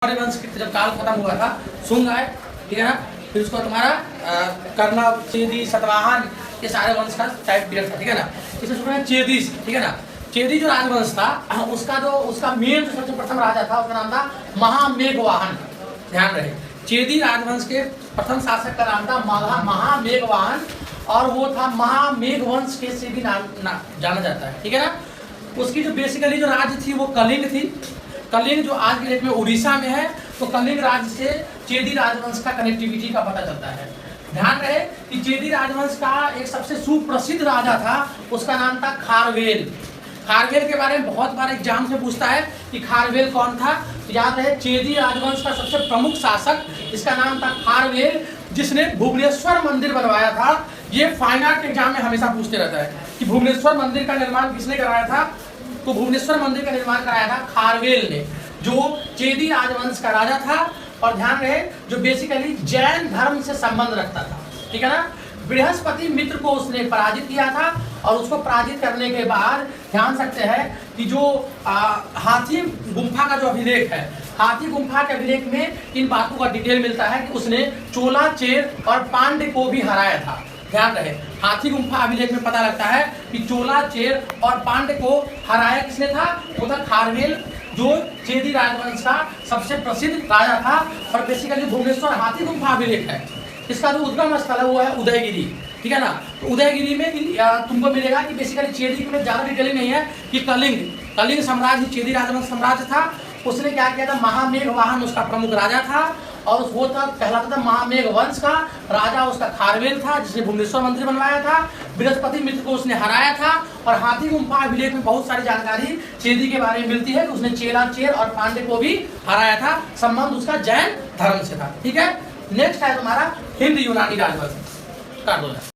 मौर्य वंश जब काल खत्म हुआ था, शुंग आए, ठीक है ना। फिर उसको तुम्हारा कर्ण, चेदी, सतवाहन, ये सारे वंश का टाइप पीरियड था, ठीक है ना। इसे सुना है चेदीस, ठीक है ना। चेदी जो राजवंश था उसका मेन जो सबसे प्रथम राजा था उसका नाम था महामेघवाहन। ध्यान रहे, चेदी राजवंश के प्रथम शासक का नाम था महामेघवाहन और वो था महामेघ वंश के से भी जाना जाता है, ठीक है ना। उसकी जो बेसिकली जो राज्य थी वो कलिंग थी। कलिंग जो आज के डेट में उड़ीसा में है, तो कलिंग राज्य से चेदी राजवंश का कनेक्टिविटी का पता चलता है। ध्यान रहे कि चेदी राजवंश का एक सबसे सुप्रसिद्ध राजा था, उसका नाम था खारवेल। खारवेल के बारे में बहुत बार एग्जाम से पूछता है कि खारवेल कौन था। तो याद रहे, चेदी राजवंश का सबसे प्रमुख शासक, इसका नाम था खारवेल, जिसने भुवनेश्वर मंदिर बनवाया था। ये फाइन आर्ट एग्जाम में हमेशा पूछते रहता है कि भुवनेश्वर मंदिर का निर्माण किसने कराया था। तो भुवनेश्वर मंदिर का निर्माण कराया था खारवेल ने, जो चेदी राजवंश का राजा था। और ध्यान रहे, जो बेसिकली जैन धर्म से संबंध रखता था, ठीक है ना। बृहस्पति मित्र को उसने पराजित किया था और उसको पराजित करने के बाद ध्यान सकते हैं कि जो हाथी गुम्फा का जो अभिलेख है, हाथी गुम्फा के अभिलेख में इन बातों का डिटेल मिलता है कि उसने चोला, चेर और पांड्य को भी हराया था। ध्यान रहे, हाथी गुम्फा अभिलेख में पता लगता है कि चोला, चेर और पांड्य को हराया किसने था, वो था खारवेल, जो चेदी राजवंश का सबसे प्रसिद्ध राजा था। और बेसिकली भुवनेश्वर हाथी गुम्फा अभिलेख है, इसका जो उद्गम स्थल है वो है उदयगिरी, ठीक है ना। तो उदयगिरी में तुमको मिलेगा कि बेसिकली चेदी में ज़्यादा डिटेलिंग नहीं है कि कलिंग साम्राज्य चेदी राजवंश साम्राज्य था। उसने क्या किया था, महामेघवाहन उसका प्रमुख राजा था और वो था कहलाता था महामेघ वंश का राजा। उसका खारवेल था जिसने भुवनेश्वर मंदिर बनवाया था। बृहस्पति मित्र को उसने हराया था। और हाथी गुम्फा अभिलेख में बहुत सारी जानकारी चेदी के बारे में मिलती है कि उसने चेला, चेर और पांड्य को भी हराया था। संबंध उसका जैन धर्म से था, ठीक है। नेक्स्ट है तुम्हारा हिंद यूनानी राजवंश का।